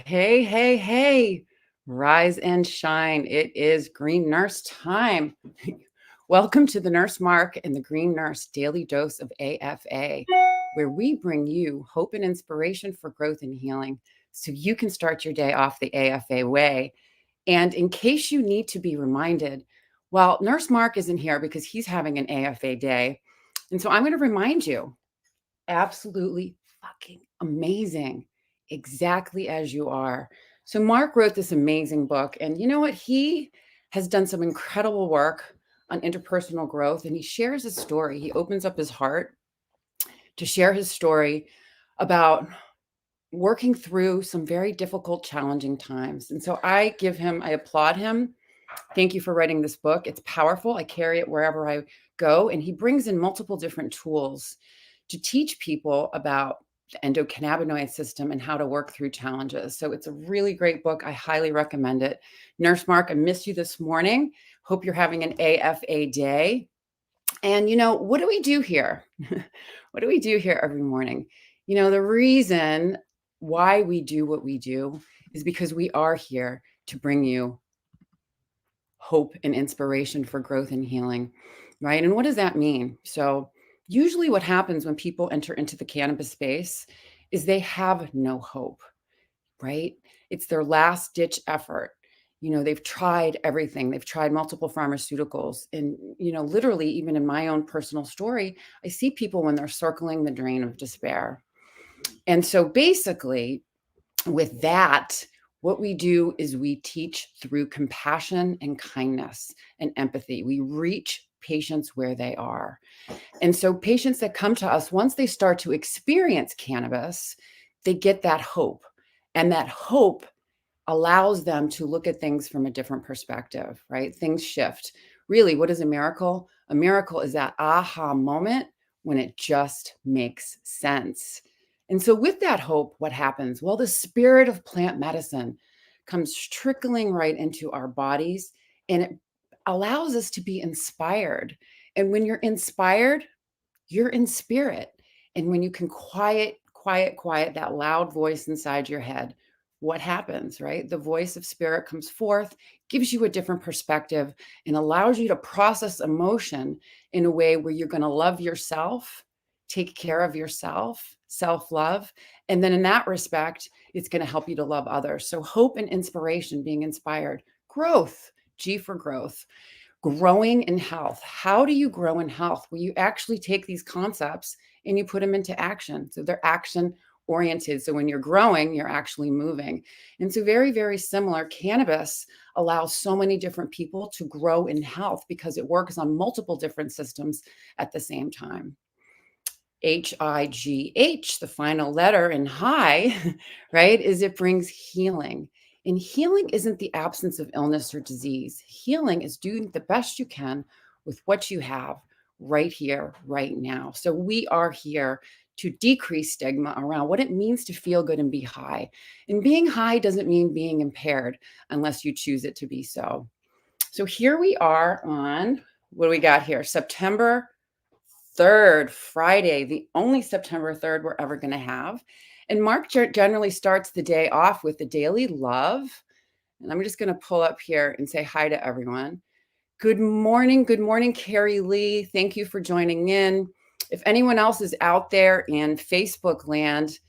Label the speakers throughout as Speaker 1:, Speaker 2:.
Speaker 1: Hey, hey, hey, rise and shine. It is Green Nurse time. Welcome to the Nurse Mark and the Green Nurse Daily Dose of AFA, where we bring you hope and inspiration for growth and healing so you can start your day off the AFA way. And in case you need to be reminded, well, Nurse Mark isn't here because he's having an AFA day. And so I'm going to remind you absolutely fucking amazing, exactly as you are. So, Mark wrote this amazing book, and you know what? He has done some incredible work on interpersonal growth, and he shares his story. He opens up his heart to share his story about working through some very difficult, challenging times. And so I applaud him. Thank you for writing this book. It's powerful. I carry it wherever I go. And he brings in multiple different tools to teach people about the endocannabinoid system and how to work through challenges. So it's a really great book. I highly recommend it. Nurse Mark, I missed you this morning. Hope you're having an AFA day. And what do we do here? What do we do here every morning? The reason why we do what we do is because we are here to bring you hope and inspiration for growth and healing, right? And what does that mean? So, usually, what happens when people enter into the cannabis space is they have no hope, right? It's their last ditch effort. They've tried everything, they've tried multiple pharmaceuticals. And, literally, even in my own personal story, I see people when they're circling the drain of despair. And so, basically, with that, what we do is we teach through compassion and kindness and empathy. We reach patients where they are. And so patients that come to us, once they start to experience cannabis, they get that hope. And that hope allows them to look at things from a different perspective, right? Things shift. Really, what is a miracle? A miracle is that aha moment when it just makes sense. And so, with that hope, what happens? Well, the spirit of plant medicine comes trickling right into our bodies, and it allows us to be inspired. And when you're inspired, you're in spirit. And when you can quiet that loud voice inside your head, what happens, right? The voice of spirit comes forth, gives you a different perspective, and allows you to process emotion in a way where you're going to love yourself, take care of yourself, self love. And then in that respect, it's going to help you to love others. So, hope and inspiration, being inspired, growth, G for growth. Growing in health. How do you grow in health? Well, you actually take these concepts and you put them into action. So they're action oriented. So when you're growing, you're actually moving. And so very, very similar. Cannabis allows so many different people to grow in health because it works on multiple different systems at the same time. HIGH, the final letter in high, right, is it brings healing. And healing isn't the absence of illness or disease. Healing is doing the best you can with what you have right here, right now. So we are here to decrease stigma around what it means to feel good and be high. And being high doesn't mean being impaired unless you choose it to be so. So here we are on, what do we got here? September 3rd, Friday, the only September 3rd we're ever going to have. And Mark generally starts the day off with the daily love. And I'm just going to pull up here and say hi to everyone. Good morning. Good morning, Carrie Lee. Thank you for joining in. If anyone else is out there in Facebook land,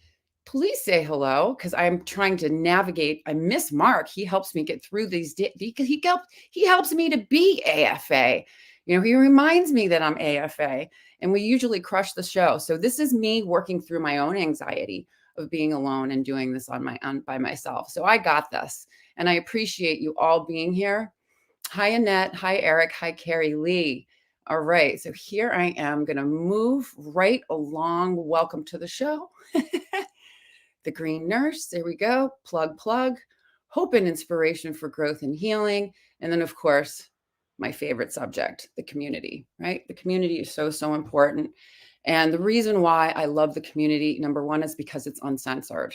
Speaker 1: please say hello because I'm trying to navigate. I miss Mark. He helps me get through these because he helps me to be AFA. He reminds me that I'm AFA, and we usually crush the show. So this is me working through my own anxiety of being alone and doing this on by myself. So I got this, and I appreciate you all being here. Hi, Annette. Hi, Eric. Hi, Carrie Lee. All right. So here I am going to move right along. Welcome to the show. The Green Nurse. There we go. Plug. Hope and inspiration for growth and healing. And then, of course, my favorite subject, the community, right? The community is so, so important. And the reason why I love the community, number one, is because it's uncensored.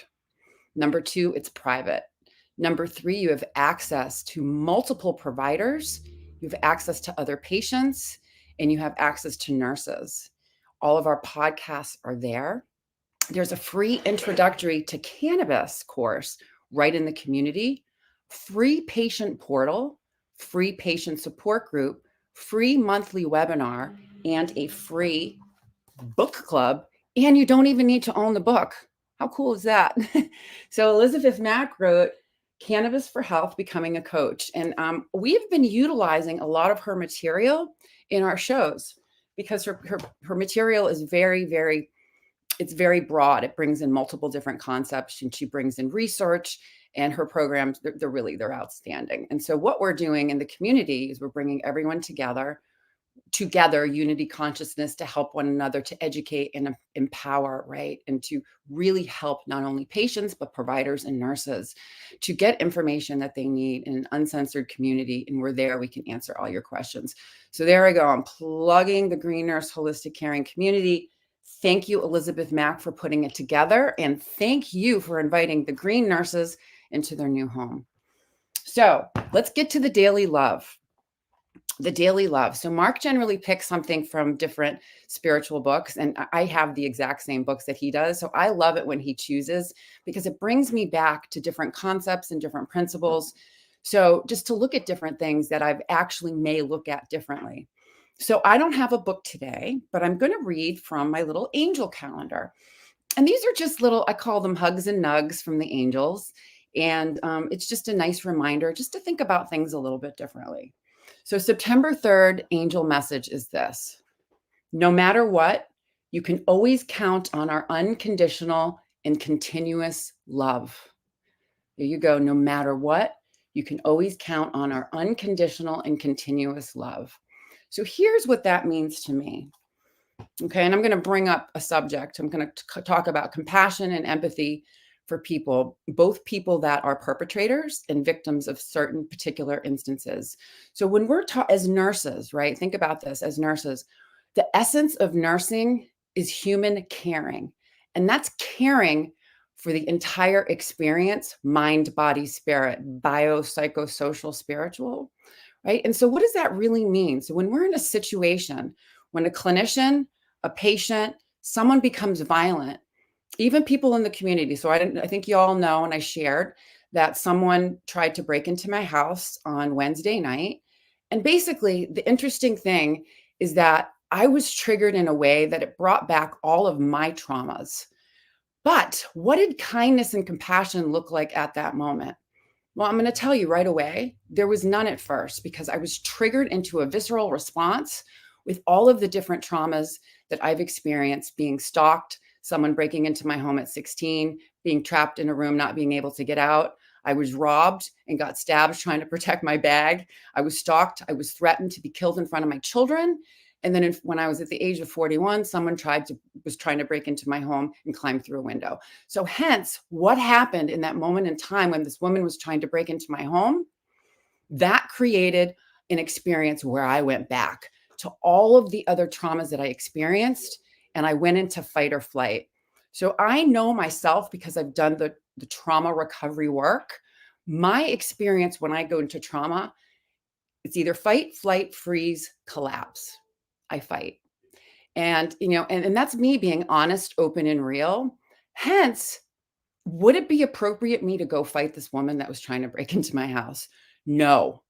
Speaker 1: Number two, it's private. Number three, you have access to multiple providers. You have access to other patients, and you have access to nurses. All of our podcasts are there. There's a free introductory to cannabis course right in the community, free patient portal, free patient support group, free monthly webinar, and a free book club. And you don't even need to own the book. How cool is that? So Elizabeth Mack wrote Cannabis for Health, Becoming a Coach. And we've been utilizing a lot of her material in our shows because her material is it's very broad. It brings in multiple different concepts, and she brings in research, and her programs, they're outstanding. And so what we're doing in the community is we're bringing everyone together, unity consciousness, to help one another, to educate and empower, right? And to really help not only patients, but providers and nurses to get information that they need in an uncensored community. And we're there, we can answer all your questions. So there I go. I'm plugging the Green Nurse Holistic Caring community. Thank you, Elizabeth Mack, for putting it together. And thank you for inviting the green nurses into their new home. So let's get to the daily love. The daily love. So Mark generally picks something from different spiritual books, and I have the exact same books that he does. So I love it when he chooses, because it brings me back to different concepts and different principles. So just to look at different things that I've actually may look at differently. So I don't have a book today, but I'm going to read from my little angel calendar. And these are just little, I call them hugs and nugs from the angels. And it's just a nice reminder just to think about things a little bit differently. So September 3rd, angel message is this: no matter what, you can always count on our unconditional and continuous love. There you go. No matter what, you can always count on our unconditional and continuous love. So here's what that means to me. Okay. And I'm going to bring up a subject. I'm going to talk about compassion and empathy for people, both people that are perpetrators and victims of certain particular instances. So when we're taught as nurses, right? Think about this as nurses. The essence of nursing is human caring. And that's caring for the entire experience, mind, body, spirit, bio, psychosocial, spiritual, right? And so what does that really mean? So when we're in a situation, when a clinician, a patient, someone becomes violent, even people in the community. So I think you all know, and I shared that someone tried to break into my house on Wednesday night. And basically, the interesting thing is that I was triggered in a way that it brought back all of my traumas. But what did kindness and compassion look like at that moment? Well, I'm going to tell you right away, there was none at first, because I was triggered into a visceral response with all of the different traumas that I've experienced: being stalked, someone breaking into my home at 16, being trapped in a room, not being able to get out. I was robbed and got stabbed trying to protect my bag. I was stalked. I was threatened to be killed in front of my children. And then when I was at the age of 41, someone was trying to break into my home and climb through a window. So hence, what happened in that moment in time when this woman was trying to break into my home, that created an experience where I went back to all of the other traumas that I experienced, and I went into fight or flight. So I know myself, because I've done the trauma recovery work. My experience when I go into trauma, it's either fight, flight, freeze, collapse. I fight. And, and that's me being honest, open, and real. Hence, would it be appropriate me to go fight this woman that was trying to break into my house? No.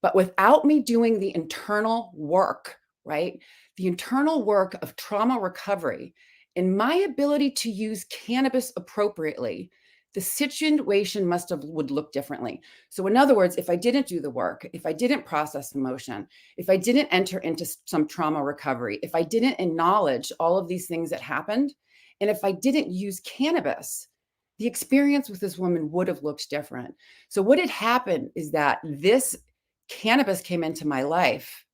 Speaker 1: But without me doing the internal work, right? The internal work of trauma recovery and my ability to use cannabis appropriately, the situation would look differently. So in other words, if I didn't do the work, if I didn't process emotion, if I didn't enter into some trauma recovery, if I didn't acknowledge all of these things that happened, and if I didn't use cannabis, the experience with this woman would have looked different. So what had happened is that this cannabis came into my life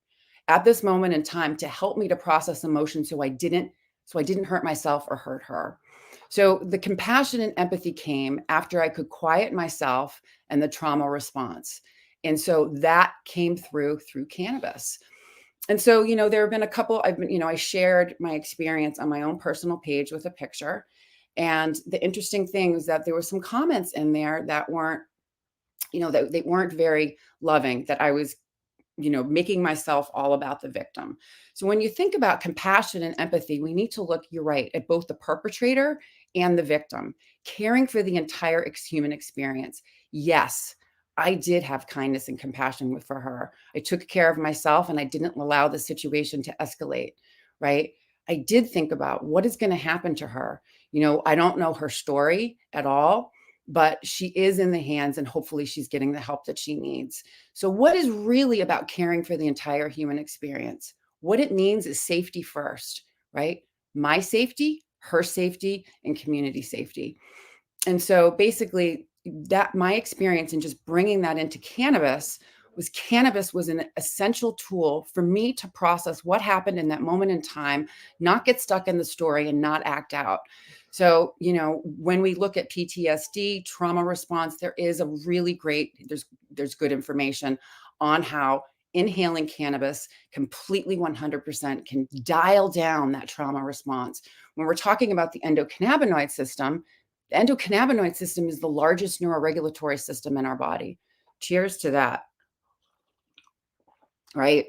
Speaker 1: at this moment in time to help me to process emotion, so I didn't hurt myself or hurt her. So the compassion and empathy came after I could quiet myself and the trauma response. And so that came through cannabis. And so, there have been a couple, I shared my experience on my own personal page with a picture. And the interesting thing is that there were some comments in there that weren't, that they weren't very loving, that I was, making myself all about the victim. So when you think about compassion and empathy, we need to look, you're right, at both the perpetrator and the victim, caring for the entire human experience. Yes, I did have kindness and compassion for her. I took care of myself and I didn't allow the situation to escalate, right? I did think about what is going to happen to her. I don't know her story at all, but she is in the hands and hopefully she's getting the help that she needs. So, what is really about caring for the entire human experience? What it means is safety first, right? My safety, her safety, and community safety. And so basically that my experience in just bringing that into cannabis was an essential tool for me to process what happened in that moment in time, not get stuck in the story and not act out. So, when we look at PTSD, trauma response, there is a really great, there's good information on how inhaling cannabis completely 100% can dial down that trauma response. When we're talking about the endocannabinoid system, the endocannabinoid system is the largest neuroregulatory system in our body. Cheers to that, right?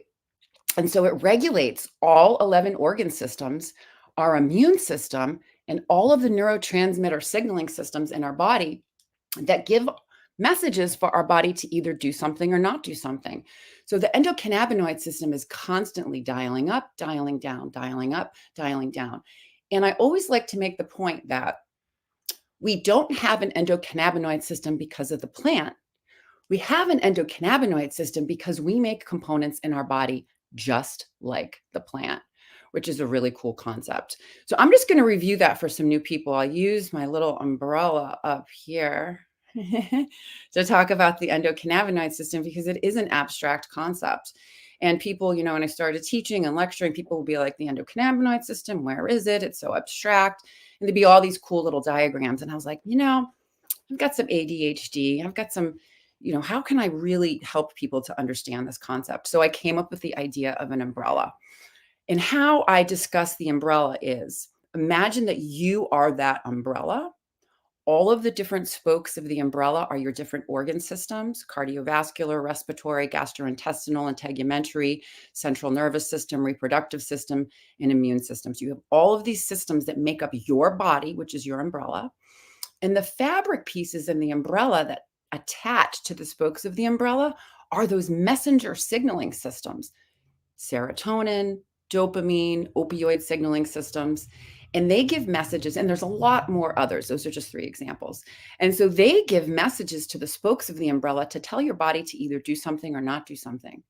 Speaker 1: And so it regulates all 11 organ systems, our immune system, and all of the neurotransmitter signaling systems in our body that give messages for our body to either do something or not do something. So the endocannabinoid system is constantly dialing up, dialing down, dialing up, dialing down. And I always like to make the point that we don't have an endocannabinoid system because of the plant. We have an endocannabinoid system because we make components in our body just like the plant, which is a really cool concept. So I'm just going to review that for some new people. I'll use my little umbrella up here to talk about the endocannabinoid system because it is an abstract concept. And people, when I started teaching and lecturing, people will be like, the endocannabinoid system, where is it? It's so abstract. And there'd be all these cool little diagrams. And I was like, I've got some ADHD. I've got some, how can I really help people to understand this concept? So I came up with the idea of an umbrella. And how I discuss the umbrella is imagine that you are that umbrella. All of the different spokes of the umbrella are your different organ systems: cardiovascular, respiratory, gastrointestinal, integumentary, central nervous system, reproductive system, and immune systems. You have all of these systems that make up your body, which is your umbrella. And the fabric pieces in the umbrella that attach to the spokes of the umbrella are those messenger signaling systems: serotonin, dopamine, opioid signaling systems. And they give messages, and there's a lot more others. Those are just 3 examples. And so they give messages to the spokes of the umbrella to tell your body to either do something or not do something.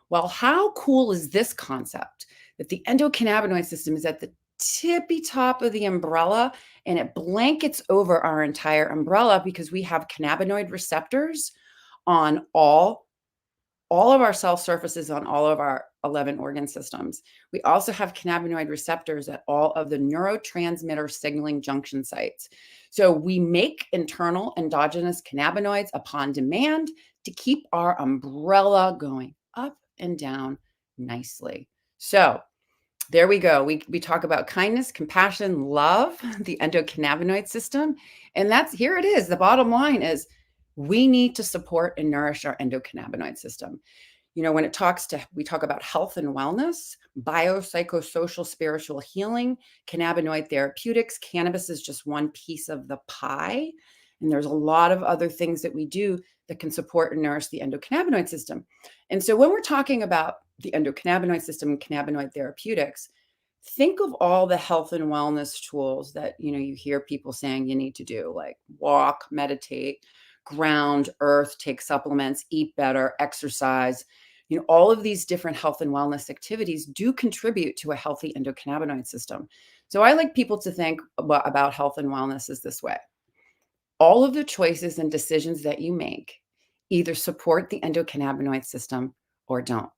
Speaker 1: Well, how cool is this concept that the endocannabinoid system is at the tippy top of the umbrella and it blankets over our entire umbrella because we have cannabinoid receptors on all of our cell surfaces on all of our 11 organ systems. We also have cannabinoid receptors at all of the neurotransmitter signaling junction sites. So we make internal endogenous cannabinoids upon demand to keep our umbrella going up and down nicely. So there we go. We talk about kindness, compassion, love, the endocannabinoid system. And here it is. The bottom line is we need to support and nourish our endocannabinoid system. When we talk about health and wellness, biopsychosocial spiritual healing, cannabinoid therapeutics, cannabis is just one piece of the pie. And there's a lot of other things that we do that can support and nourish the endocannabinoid system. And so when we're talking about the endocannabinoid system and cannabinoid therapeutics, think of all the health and wellness tools that, you hear people saying you need to do, like walk, meditate, ground, earth, take supplements, eat better, exercise. All of these different health and wellness activities do contribute to a healthy endocannabinoid system. So I like people to think about health and wellness as this way. All of the choices and decisions that you make either support the endocannabinoid system or don't.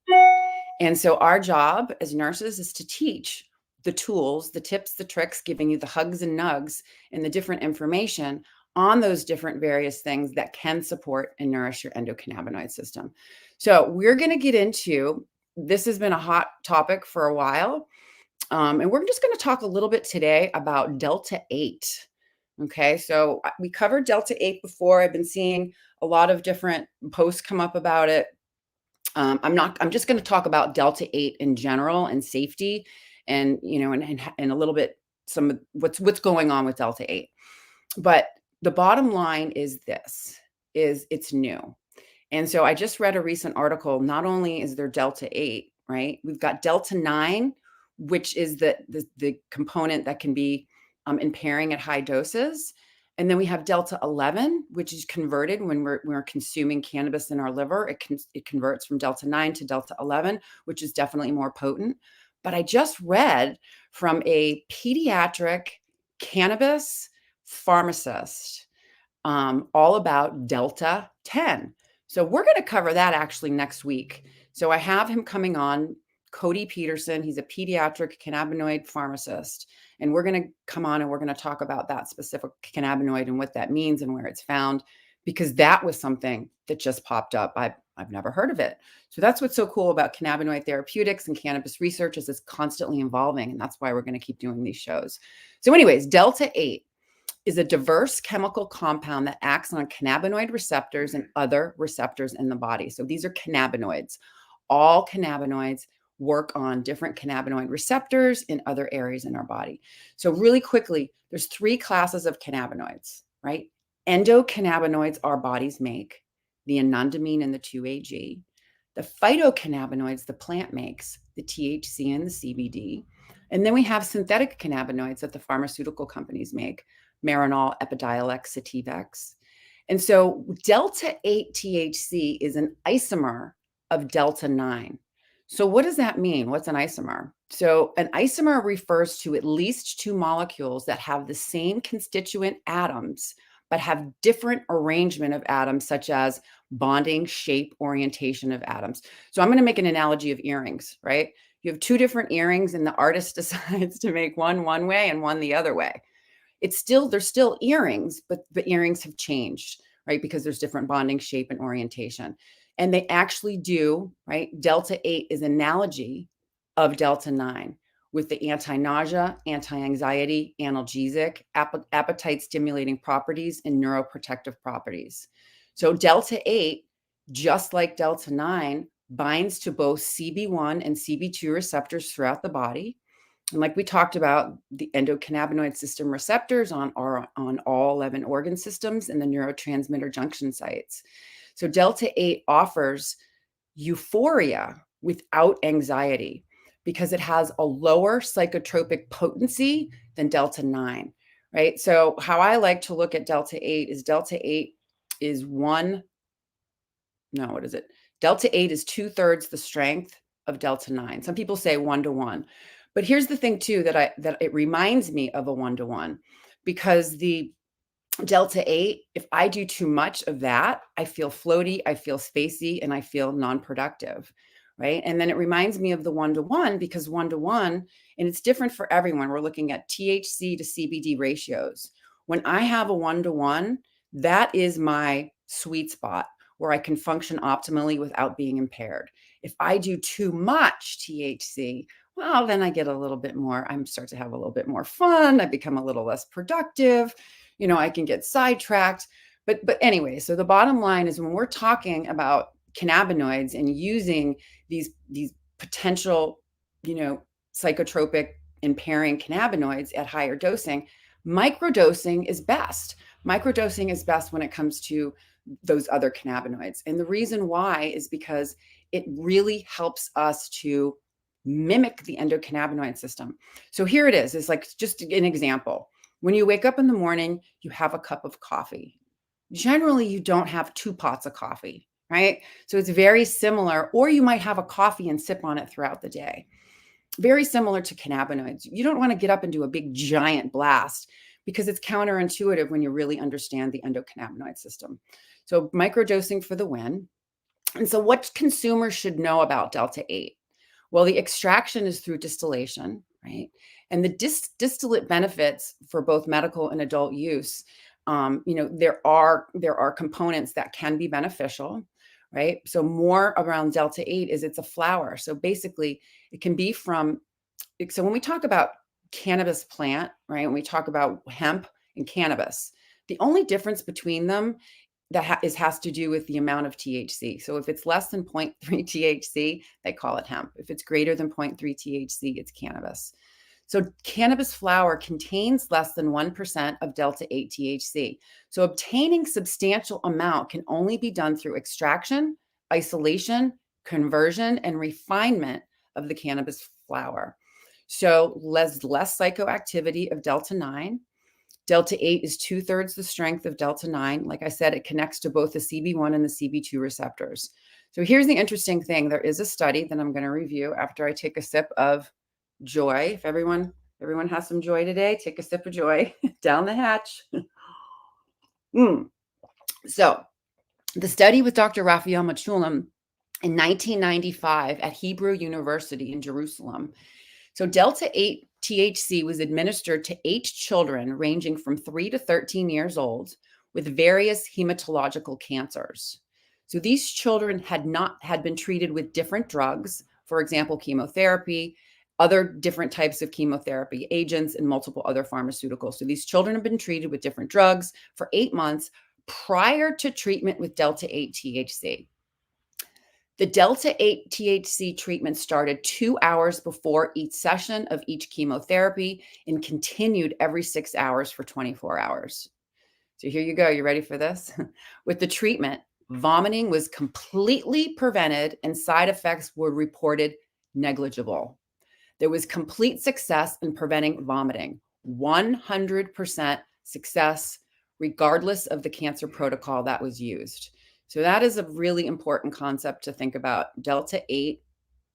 Speaker 1: And so our job as nurses is to teach the tools, the tips, the tricks, giving you the hugs and nugs and the different information on those different various things that can support and nourish your endocannabinoid system. So we're going to get into, this has been a hot topic for a while. And we're just going to talk a little bit today about Delta 8. Okay, so we covered Delta 8 before. I've been seeing a lot of different posts come up about it. I'm just going to talk about Delta 8 in general and safety and, and a little bit some of what's going on with Delta 8. But the bottom line is this, is it's new. And so I just read a recent article. Not only is there Delta 8, right? We've got Delta 9, which is the component that can be impairing at high doses. And then we have Delta 11, which is converted when we're consuming cannabis in our liver. It converts from Delta 9 to Delta 11, which is definitely more potent. But I just read from a pediatric cannabis pharmacist all about Delta 10. So we're going to cover that actually next week. So I have him coming on, Cody Peterson. He's a pediatric cannabinoid pharmacist. And we're going to come on and we're going to talk about that specific cannabinoid and what that means and where it's found, because that was something that just popped up. I've never heard of it. So that's what's so cool about cannabinoid therapeutics and cannabis research, is it's constantly evolving. And that's why we're going to keep doing these shows. So anyways, Delta 8 is a diverse chemical compound that acts on cannabinoid receptors and other receptors in the body. So these are cannabinoids. All cannabinoids work on different cannabinoid receptors in other areas in our body. So really quickly, there's 3 classes of cannabinoids, right? Endocannabinoids our bodies make, the anandamide and the 2-AG. The phytocannabinoids the plant makes, the THC and the CBD. And then we have synthetic cannabinoids that the pharmaceutical companies make, Marinol, Epidiolex, Sativex. And so Delta 8 THC is an isomer of Delta 9. So what does that mean? What's an isomer? So an isomer refers to at least 2 molecules that have the same constituent atoms, but have different arrangement of atoms, such as bonding, shape, orientation of atoms. So I'm going to make an analogy of earrings, right? You have 2 different earrings and the artist decides to make one way and one the other way. They're still earrings, but the earrings have changed, right? Because there's different bonding, shape, and orientation. And they actually do, right? Delta 8 is analogy of Delta 9 with the anti-nausea, anti-anxiety, analgesic, appetite stimulating properties, and neuroprotective properties. So Delta 8, just like Delta 9, binds to both CB1 and CB2 receptors throughout the body. And like we talked about, the endocannabinoid system receptors on all 11 organ systems and the neurotransmitter junction sites. So Delta 8 offers euphoria without anxiety because it has a lower psychotropic potency than Delta 9, right? So how I like to look at Delta 8 is Delta 8 is Delta 8 is 2/3 the strength of Delta 9. Some people say 1-to-1. But here's the thing too, that it reminds me of a 1-to-1, because the Delta 8, if I do too much of that, I feel floaty, I feel spacey, and I feel non-productive, right? And then it reminds me of the 1-to-1, because 1-to-1, and it's different for everyone. We're looking at THC to CBD ratios. When I have a 1-to-1, that is my sweet spot where I can function optimally without being impaired. If I do too much THC, well, then I get a little bit more, I start to have a little bit more fun. I become a little less productive. I can get sidetracked. But anyway, so the bottom line is, when we're talking about cannabinoids and using these potential, psychotropic impairing cannabinoids at higher dosing, microdosing is best. Microdosing is best when it comes to those other cannabinoids. And the reason why is because it really helps us to mimic the endocannabinoid system. So here it is. It's like just an example. When you wake up in the morning, you have a cup of coffee. Generally, you don't have 2 pots of coffee, right? So it's very similar, or you might have a coffee and sip on it throughout the day. Very similar to cannabinoids. You don't want to get up and do a big giant blast, because it's counterintuitive when you really understand the endocannabinoid system. So microdosing for the win. And so what consumers should know about Delta 8? Well, the extraction is through distillation, right? And the distillate benefits for both medical and adult use, there are components that can be beneficial, right? So more around Delta 8 is it's a flower. So basically it can be so when we talk about cannabis plant, right? When we talk about hemp and cannabis, the only difference between them has to do with the amount of THC. So if it's less than 0.3 THC, they call it hemp. If it's greater than 0.3 THC, it's cannabis. So cannabis flower contains less than 1% of delta-8 THC. So obtaining substantial amount can only be done through extraction, isolation, conversion, and refinement of the cannabis flower. So less psychoactivity of delta-9. Delta-8 is 2/3 the strength of delta-9. Like I said, it connects to both the CB1 and the CB2 receptors. So here's the interesting thing. There is a study that I'm going to review after I take a sip of joy. If everyone has some joy today, take a sip of joy down the hatch. So the study with Dr. Raphael Mechoulam in 1995 at Hebrew University in Jerusalem. So delta-8 THC was administered to 8 children ranging from 3 to 13 years old with various hematological cancers. So these children had been treated with different drugs, for example, chemotherapy, other different types of chemotherapy agents, and multiple other pharmaceuticals. So these children have been treated with different drugs for 8 months prior to treatment with delta-8 THC. The delta-8 THC treatment started 2 hours before each session of each chemotherapy and continued every 6 hours for 24 hours. So here you go. You ready for this? With the treatment, vomiting was completely prevented and side effects were reported negligible. There was complete success in preventing vomiting, 100% success, regardless of the cancer protocol that was used. So that is a really important concept to think about. Delta-8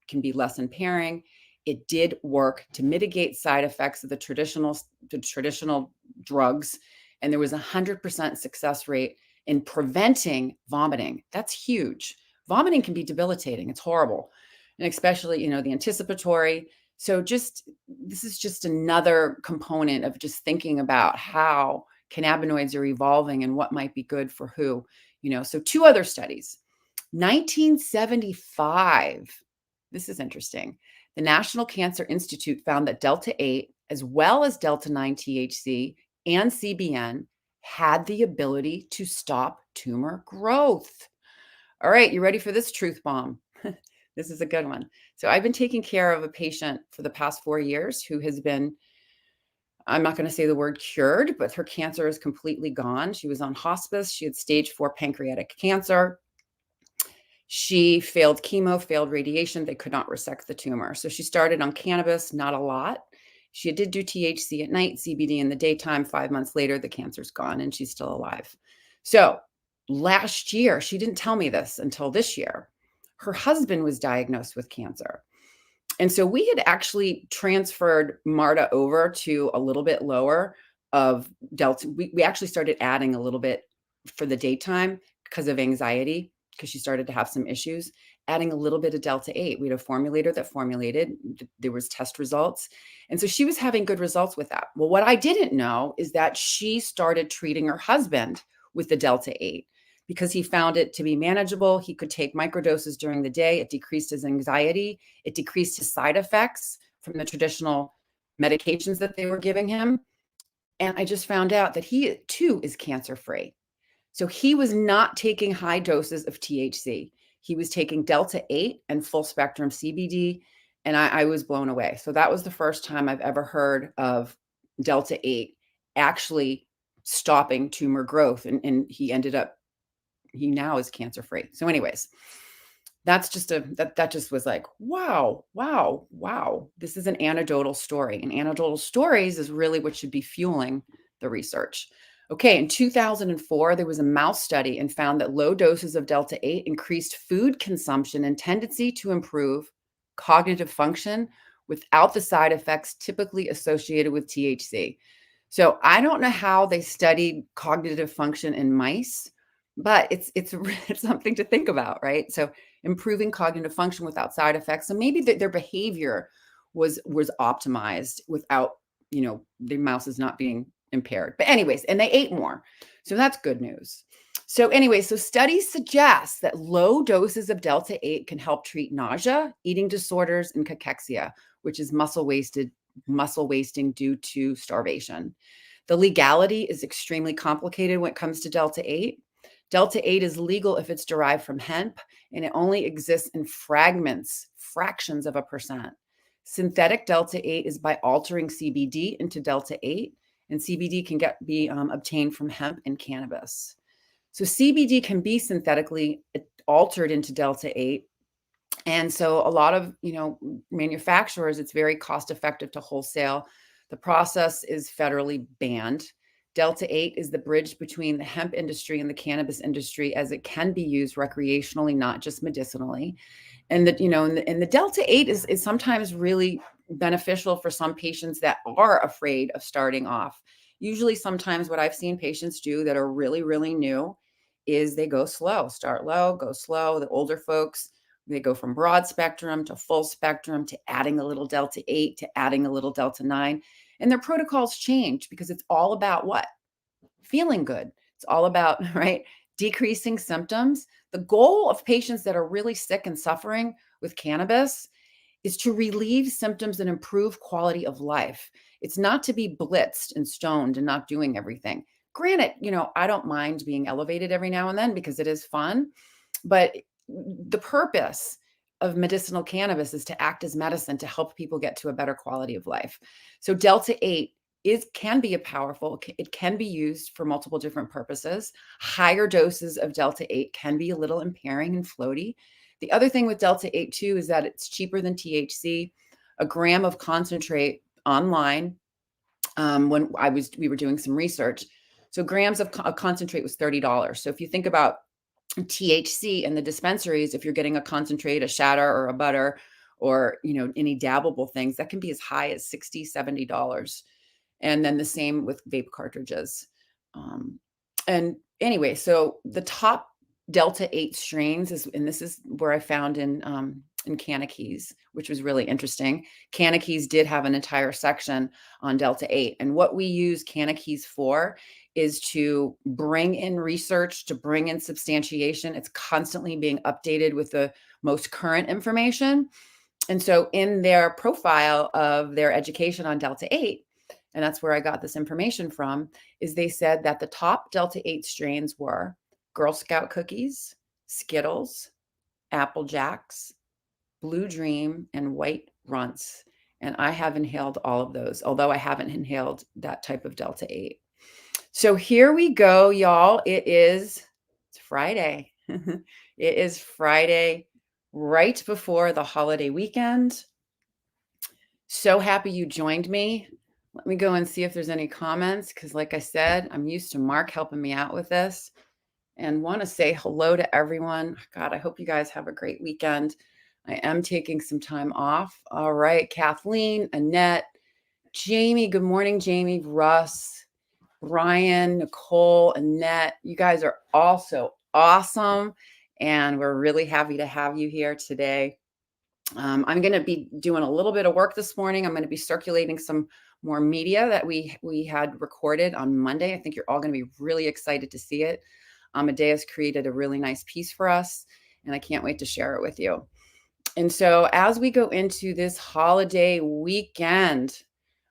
Speaker 1: can be less impairing. It did work to mitigate side effects of the traditional drugs, and there was a 100% success rate in preventing vomiting. That's huge. Vomiting can be debilitating. It's horrible, and especially, the anticipatory. So this is just another component of just thinking about how cannabinoids are evolving and what might be good for who. So 2 other studies. 1975, this is interesting. The National Cancer Institute found that delta-8, as well as delta-9 THC and CBN, had the ability to stop tumor growth. All right, you ready for this truth bomb? This is a good one. So I've been taking care of a patient for the past 4 years who has been, I'm not going to say the word cured, but her cancer is completely gone. She was on hospice. She had stage 4 pancreatic cancer. She failed chemo, failed radiation. They could not resect the tumor. So she started on cannabis, not a lot. She did do THC at night, CBD in the daytime. 5 months later, the cancer's gone and she's still alive. So last year, she didn't tell me this until this year. Her husband was diagnosed with cancer. And so we had actually transferred Marta over to a little bit lower of delta. We actually started adding a little bit for the daytime because of anxiety, because she started to have some issues, adding a little bit of delta-8. We had a formulator that formulated, there was test results. And so she was having good results with that. Well, what I didn't know is that she started treating her husband with the delta-8 because he found it to be manageable. He could take microdoses during the day. It decreased his anxiety. It decreased his side effects from the traditional medications that they were giving him. And I just found out that he too is cancer-free. So he was not taking high doses of THC. He was taking delta-8 and full spectrum CBD, and I was blown away. So that was the first time I've ever heard of delta-8 actually stopping tumor growth. And he now is cancer-free. So anyways, that's just that just was like, wow. This is an anecdotal story. And anecdotal stories is really what should be fueling the research. Okay, in 2004, there was a mouse study and found that low doses of delta-8 increased food consumption and tendency to improve cognitive function without the side effects typically associated with THC. So I don't know how they studied cognitive function in mice, but it's something to think about, right? So improving cognitive function without side effects. So maybe their behavior was optimized without, the mouses not being impaired. But anyways, and they ate more. So that's good news. So anyway, so studies suggest that low doses of delta-8 can help treat nausea, eating disorders, and cachexia, which is muscle wasting due to starvation. The legality is extremely complicated when it comes to delta-8. Delta-8 is legal if it's derived from hemp, and it only exists in fractions of a percent. Synthetic Delta 8 is by altering CBD into Delta 8, and CBD can be obtained from hemp and cannabis. So CBD can be synthetically altered into Delta 8. And so a lot of, manufacturers, it's very cost effective to wholesale. The process is federally banned. Delta 8 is the bridge between the hemp industry and the cannabis industry, as it can be used recreationally, not just medicinally. And the Delta 8 is sometimes really beneficial for some patients that are afraid of starting off. Usually, sometimes what I've seen patients do that are really, really new is they go slow, start low, go slow. The older folks, they go from broad spectrum to full spectrum to adding a little Delta 8 to adding a little Delta 9. And their protocols change because it's all about what? Feeling good. It's all about, right? Decreasing symptoms. The goal of patients that are really sick and suffering with cannabis is to relieve symptoms and improve quality of life. It's not to be blitzed and stoned and not doing everything. Granted, I don't mind being elevated every now and then because it is fun, but the purpose of medicinal cannabis is to act as medicine to help people get to a better quality of life. So Delta 8 can be it can be used for multiple different purposes. Higher doses of Delta 8 can be a little impairing and floaty. The other thing with Delta 8 too is that it's cheaper than THC. A gram of concentrate online, when we were doing some research. So grams of concentrate was $30. So if you think about THC in the dispensaries, if you're getting a concentrate, a shatter, or a butter, or any dabbable things, that can be as high as $60, $70. And then the same with vape cartridges. And anyway, so the top Delta 8 strains and this is where I found in Cannakeys, which was really interesting. Cannakeys did have an entire section on Delta 8. And what we use Cannakeys for is to bring in research, to bring in substantiation. It's constantly being updated with the most current information. And so in their profile of their education on Delta 8, and that's where I got this information from, is they said that the top Delta 8 strains were Girl Scout cookies, Skittles, Apple Jacks, Blue Dream, and White Runts. And I have inhaled all of those, although I haven't inhaled that type of Delta 8. So here we go, y'all. It's Friday. It is Friday, right before the holiday weekend. So happy you joined me. Let me go and see if there's any comments, because like I said, I'm used to Mark helping me out with this, and want to say hello to everyone. God, I hope you guys have a great weekend. I am taking some time off. All right, Kathleen, Annette, Jamie. Good morning, Jamie, Russ, Brian, Nicole, Annette. You guys are also awesome, and we're really happy to have you here today. I'm going to be doing a little bit of work this morning. I'm going to be circulating some more media that we had recorded on Monday. I think you're all going to be really excited to see it. Amadeus created a really nice piece for us, and I can't wait to share it with you. And so as we go into this holiday weekend,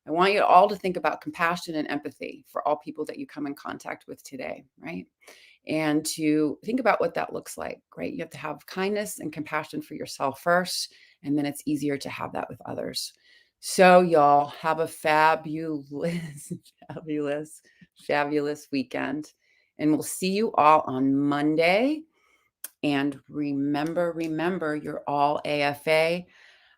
Speaker 1: I want you all to think about compassion and empathy for all people that you come in contact with today, right? And to think about what that looks like, right? You have to have kindness and compassion for yourself first, and then it's easier to have that with others. So y'all have a fabulous, fabulous weekend. And we'll see you all on Monday. And remember, you're all AFA.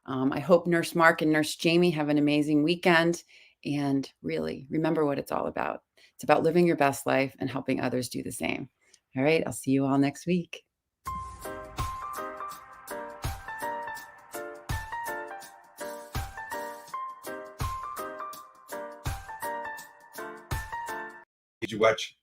Speaker 1: I hope Nurse Mark and Nurse Jamie have an amazing weekend. And really, remember what it's all about. It's about living your best life and helping others do the same. All right, I'll see you all next week.
Speaker 2: Did you watch